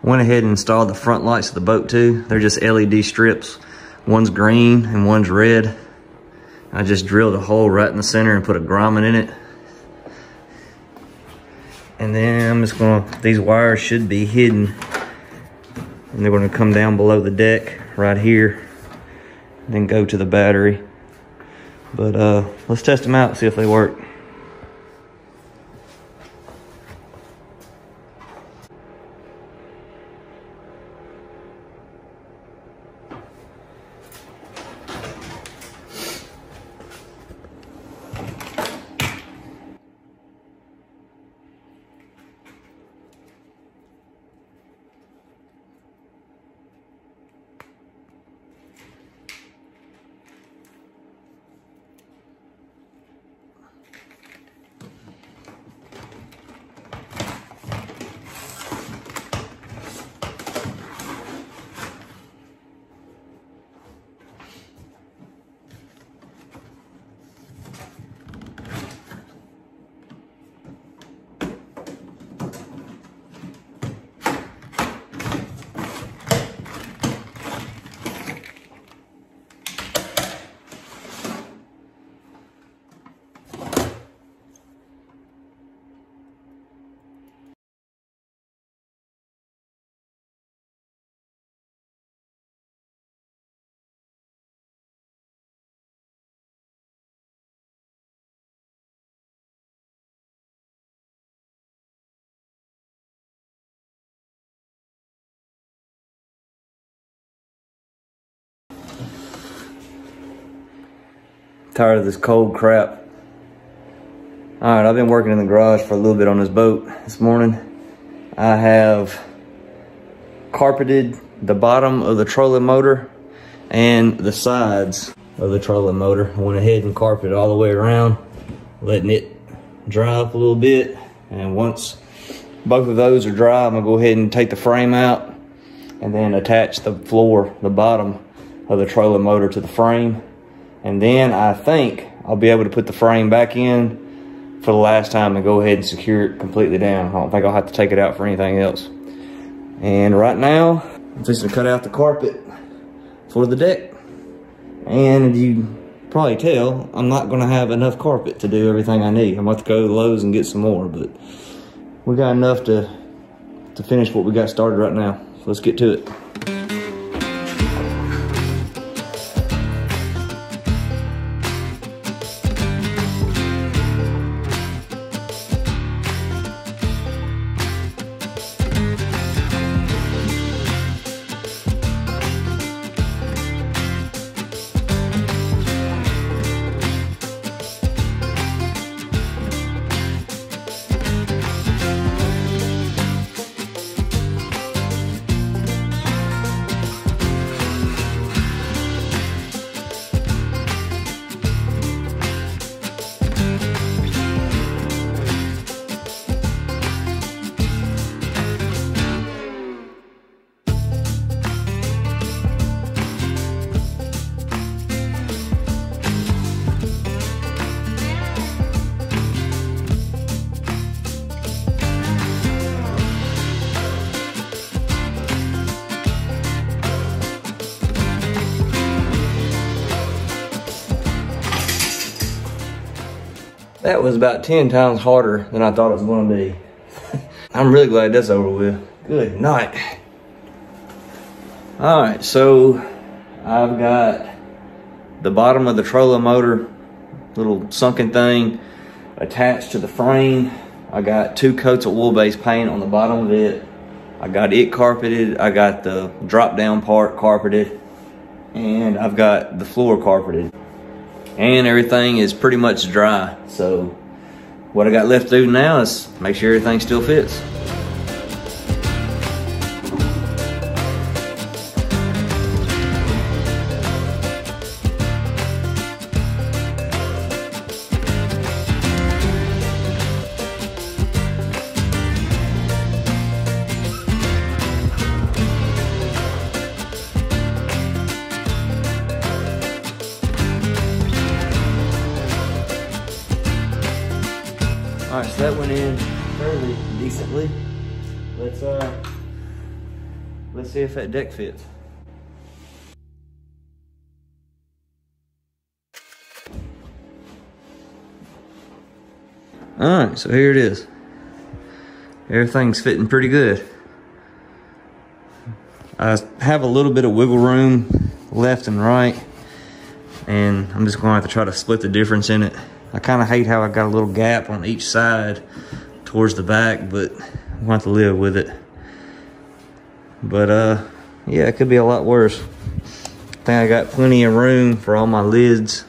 Went ahead and installed the front lights of the boat too. They're just LED strips. One's green and one's red. I just drilled a hole right in the center and put a grommet in it. And then I'm just gonna, these wires should be hidden. And they're gonna come down below the deck right here. Then go to the battery. But let's test them out, see if they work. Tired of this cold crap. All right, I've been working in the garage for a little bit on this boat this morning. I have carpeted the bottom of the trolling motor and the sides of the trolling motor. I went ahead and carpeted all the way around, letting it dry up a little bit. And once both of those are dry, I'm gonna go ahead and take the frame out and then attach the floor, the bottom of the trolling motor to the frame. And then I think I'll be able to put the frame back in for the last time and go ahead and secure it completely down. I don't think I'll have to take it out for anything else. And right now, I'm just gonna cut out the carpet for the deck. And you probably tell, I'm not gonna have enough carpet to do everything I need. I'm about to go to Lowe's and get some more, but we got enough to finish what we got started right now. So let's get to it. That was about 10 times harder than I thought it was going to be. I'm really glad that's over with. Good night. All right, so I've got the bottom of the trolling motor, little sunken thing, attached to the frame. I got 2 coats of oil-based paint on the bottom of it. I got it carpeted. I got the drop-down part carpeted. And I've got the floor carpeted. And everything is pretty much dry. So what I got left to do now is make sure everything still fits. Alright, so that went in very fairly decently. Let's see if that deck fits. All right, so here it is. Everything's fitting pretty good. I have a little bit of wiggle room left and right, and I'm just going to have to try to split the difference in it. I kind of hate how I got a little gap on each side towards the back, but I'm going to have to live with it. But yeah, it could be a lot worse. I think I got plenty of room for all my lids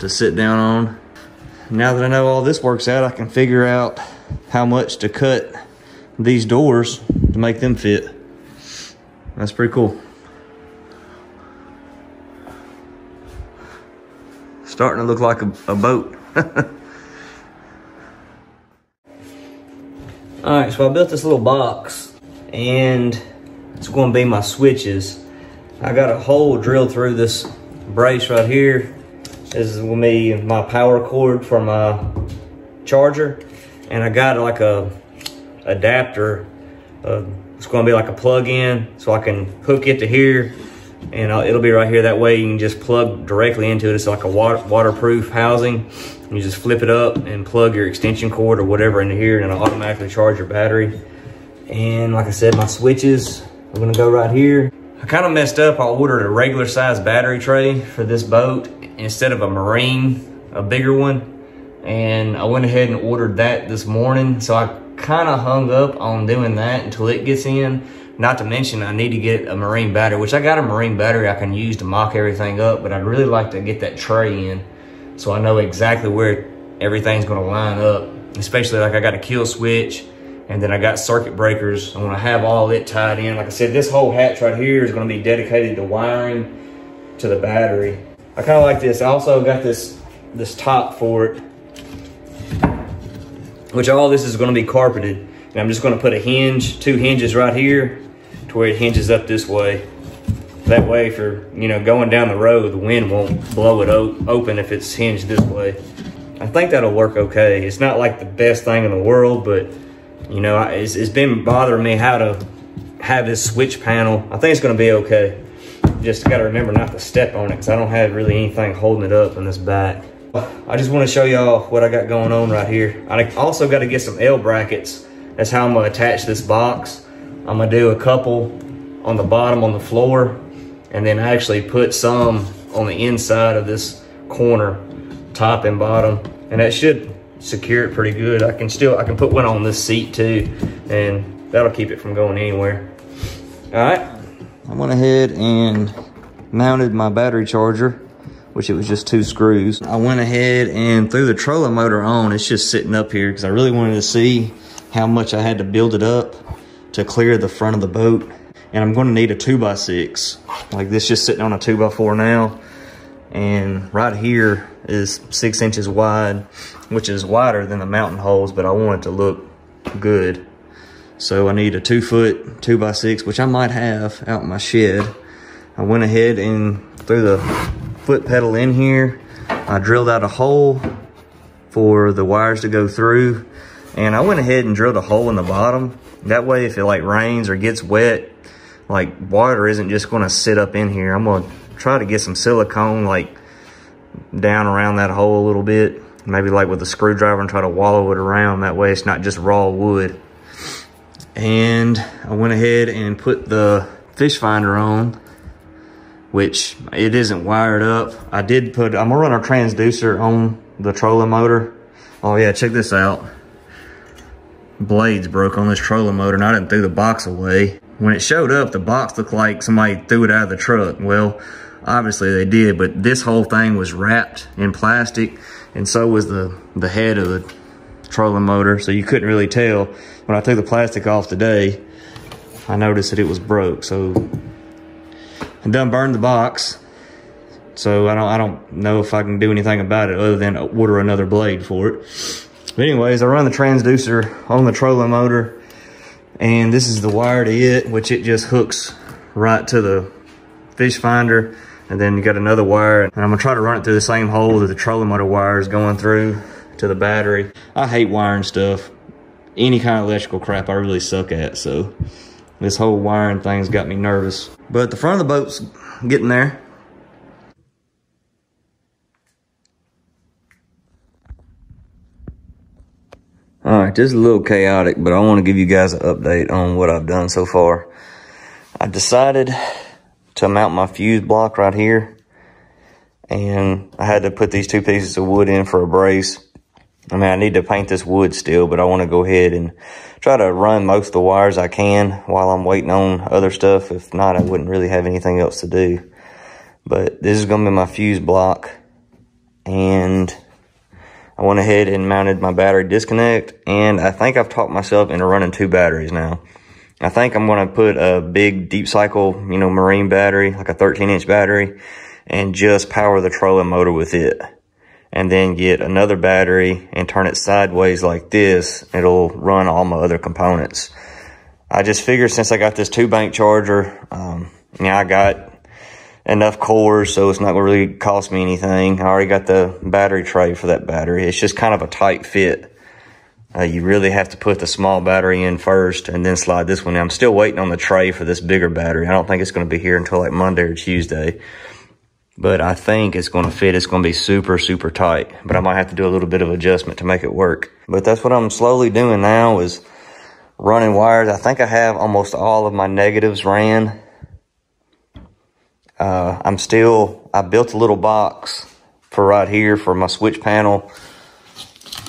to sit down on. Now that I know all this works out, I can figure out how much to cut these doors to make them fit. That's pretty cool. Starting to look like a boat. All right, so I built this little box, and it's going to be my switches. I got a hole drilled through this brace right here. This is going to be my power cord for my charger, and I got like a adapter. It's going to be like a plug-in, so I can hook it to here, and it'll be right here. That way you can just plug directly into it. It's like a waterproof housing. You just flip it up and plug your extension cord or whatever into here, and it'll automatically charge your battery. And like I said, my switches are going to go right here. I kind of messed up. I ordered a regular size battery tray for this boat instead of a marine, a bigger one. And I went ahead and ordered that this morning. So I kind of hung up on doing that until it gets in. Not to mention I need to get a marine battery, which I got a marine battery I can use to mock everything up, but I'd really like to get that tray in so I know exactly where everything's going to line up. Especially like I got a kill switch, and then I got circuit breakers. I'm going to have all it tied in. Like I said, this whole hatch right here is going to be dedicated to wiring to the battery. I kind of like this. I also got this top for it, which all this is going to be carpeted. And I'm just going to put a hinge, 2 hinges right here to where it hinges up this way. That way, if you're, going down the road, the wind won't blow it open if it's hinged this way. I think that'll work okay. It's not like the best thing in the world, but it's been bothering me how to have this switch panel. I think it's going to be okay. Just got to remember not to step on it, because I don't have really anything holding it up in this back. I just want to show y'all what I got going on right here. I also got to get some L brackets. That's how I'm going to attach this box. I'm going to do a couple on the bottom on the floor, and then actually put some on the inside of this corner, top and bottom, and that should secure it pretty good. I can put one on this seat too, and that'll keep it from going anywhere. All right, I went ahead and mounted my battery charger, which it was just 2 screws. I went ahead and threw the trolling motor on. It's just sitting up here because I really wanted to see how much I had to build it up to clear the front of the boat. And I'm going to need a 2x6. Like this, just sitting on a 2x4 now. And right here is 6 inches wide, which is wider than the mountain holes, but I want it to look good. So I need a 2-foot 2x6, which I might have out in my shed. I went ahead and threw the foot pedal in here. I drilled out a hole for the wires to go through. And I went ahead and drilled a hole in the bottom. That way, if it like rains or gets wet, like water isn't just going to sit up in here. I'm going to try to get some silicone like down around that hole a little bit. Maybe like with a screwdriver, and try to wallow it around. That way it's not just raw wood. And I went ahead and put the fish finder on, which it isn't wired up. I'm gonna run a transducer on the trolling motor. Oh yeah, check this out. Blades broke on this trolling motor, and I didn't throw the box away. When it showed up, the box looked like somebody threw it out of the truck. Well, obviously they did, but this whole thing was wrapped in plastic, and so was the head of the trolling motor, so you couldn't really tell. When I took the plastic off today, I noticed that it was broke. So I done burned the box, so I don't know if I can do anything about it other than order another blade for it. But anyways, I run the transducer on the trolling motor, and this is the wire to it, which it just hooks right to the fish finder. And then you got another wire, and I'm gonna try to run it through the same hole that the trolling motor wire is going through to the battery. I hate wiring stuff. Any kind of electrical crap I really suck at, so this whole wiring thing's got me nervous. But the front of the boat's getting there. All right, this is a little chaotic, but I want to give you guys an update on what I've done so far. I decided to mount my fuse block right here, and I had to put these 2 pieces of wood in for a brace. I mean, I need to paint this wood still, but I want to go ahead and try to run most of the wires I can while I'm waiting on other stuff. If not, I wouldn't really have anything else to do. But this is going to be my fuse block, and I went ahead and mounted my battery disconnect, and I think I've talked myself into running 2 batteries now. I think I'm going to put a big deep cycle, marine battery, like a 13-inch battery, and just power the trolling motor with it. And then get another battery and turn it sideways like this. It'll run all my other components. I just figured since I got this 2-bank charger, I got enough cores, so it's not going to really cost me anything. I already got the battery tray for that battery. It's just kind of a tight fit. You really have to put the small battery in first and then slide this one in. I'm still waiting on the tray for this bigger battery. I don't think it's going to be here until like Monday or Tuesday. But I think it's going to fit. It's going to be super, super tight. But I might have to do a little bit of adjustment to make it work. But that's what I'm slowly doing now, is running wires. I think I have almost all of my negatives ran. I built a little box for right here for my switch panel,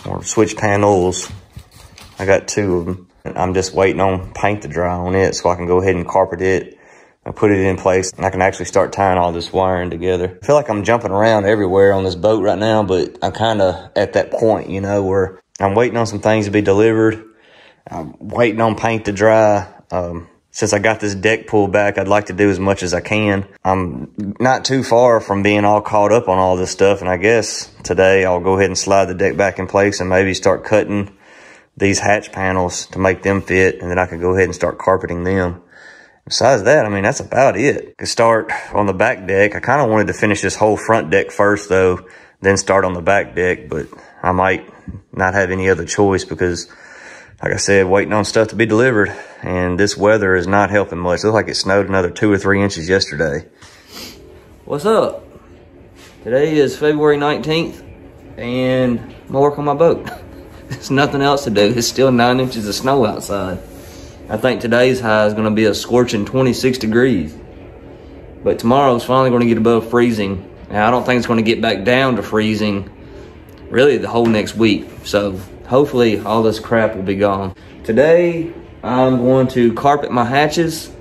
or switch panels. I got 2 of them. I'm just waiting on paint to dry on it so I can go ahead and carpet it. I put it in place, and I can actually start tying all this wiring together. I feel like I'm jumping around everywhere on this boat right now, but I'm kind of at that point, where I'm waiting on some things to be delivered. I'm waiting on paint to dry. Since I got this deck pulled back, I'd like to do as much as I can. I'm not too far from being all caught up on all this stuff, and I guess today I'll go ahead and slide the deck back in place and maybe start cutting these hatch panels to make them fit, and then I can go ahead and start carpeting them. Besides that, I mean, that's about it. I could start on the back deck. I kind of wanted to finish this whole front deck first, though, then start on the back deck, but I might not have any other choice because, like I said, waiting on stuff to be delivered, and this weather is not helping much. It looks like it snowed another 2 or 3 inches yesterday. What's up? Today is February 19th, and I'm gonna work on my boat. There's nothing else to do. It's still 9 inches of snow outside. I think today's high is going to be a scorching 26 degrees. But tomorrow's finally going to get above freezing. Now, I don't think it's going to get back down to freezing really the whole next week. So hopefully all this crap will be gone. Today, I'm going to carpet my hatches,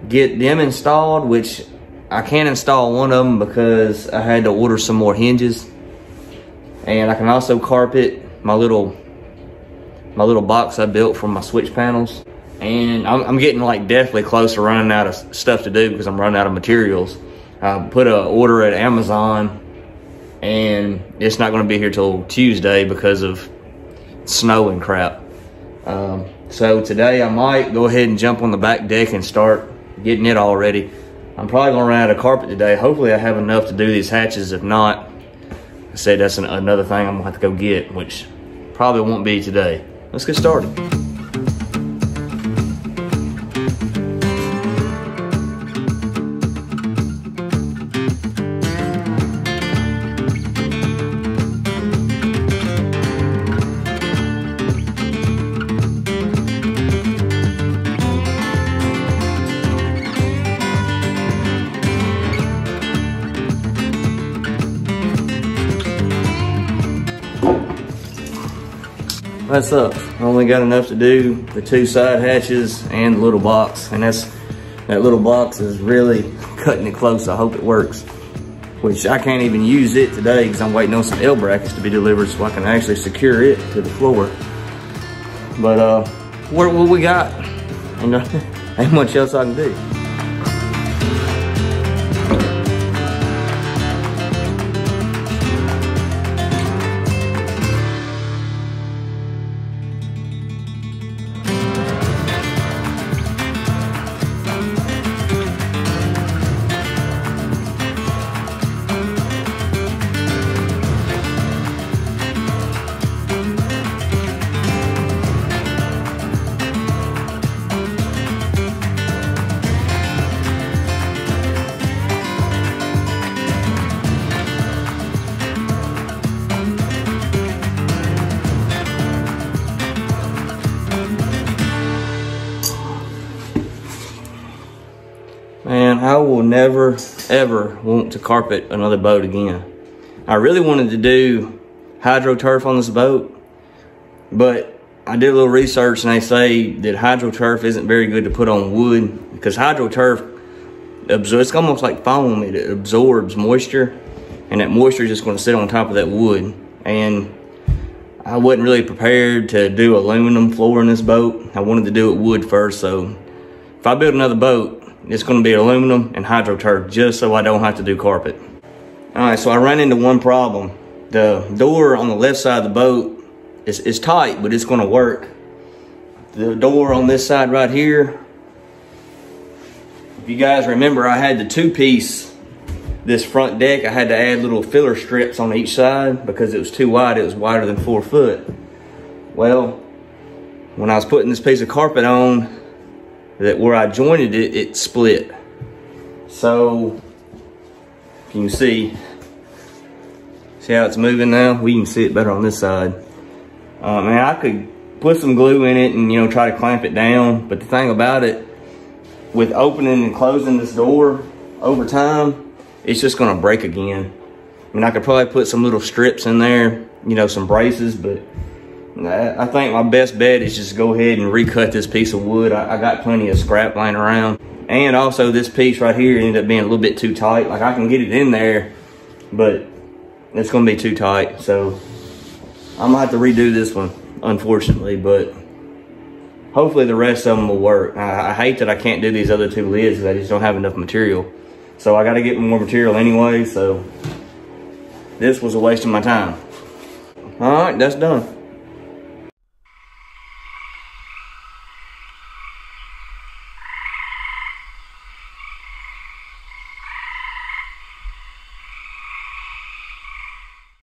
get them installed, which I can't install one of them because I had to order some more hinges. And I can also carpet my little box I built from my switch panels. And I'm getting like definitely close to running out of stuff to do because I'm running out of materials. I put an order at Amazon, and it's not going to be here till Tuesday because of snow and crap. So today I might go ahead and jump on the back deck and start getting it all ready. I'm probably going to run out of carpet today. Hopefully I have enough to do these hatches. If not, I said that's another thing I'm going to have to go get, which probably won't be today. Let's get started. That's up. I only got enough to do the 2 side hatches and the little box, and that little box is really cutting it close. I hope it works, which I can't even use it today because I'm waiting on some L brackets to be delivered so I can actually secure it to the floor. But what we got? Ain't much else I can do. I will never, ever want to carpet another boat again. I really wanted to do hydro turf on this boat, but I did a little research and they say that hydro turf isn't very good to put on wood because hydro turf it's almost like foam. It absorbs moisture, and that moisture is just going to sit on top of that wood. And I wasn't really prepared to do aluminum floor in this boat. I wanted to do it wood first, so if I build another boat, it's going to be aluminum and hydro turf just so I don't have to do carpet. All right, so I ran into one problem. The door on the left side of the boat is tight, but it's going to work. The door on this side right here, if you guys remember, I had the two-piece, this front deck. I had to add little filler strips on each side because it was too wide. It was wider than 4 foot. Well, when I was putting this piece of carpet on, where I jointed it, it split. So, you can see how it's moving now? We can see it better on this side. Man, I could put some glue in it and, you know, try to clamp it down. But the thing about it, with opening and closing this door over time, it's just gonna break again. I mean, I could probably put some little strips in there, you know, some braces, but I think my best bet is just go ahead and recut this piece of wood. I got plenty of scrap lying around. And also this piece right here ended up being a little bit too tight. Like I can get it in there, but it's gonna be too tight. So I'm gonna have to redo this one, unfortunately, but hopefully the rest of them will work. I hate that I can't do these other 2 lids because I just don't have enough material. So I gotta get more material anyway, so this was a waste of my time. All right, that's done.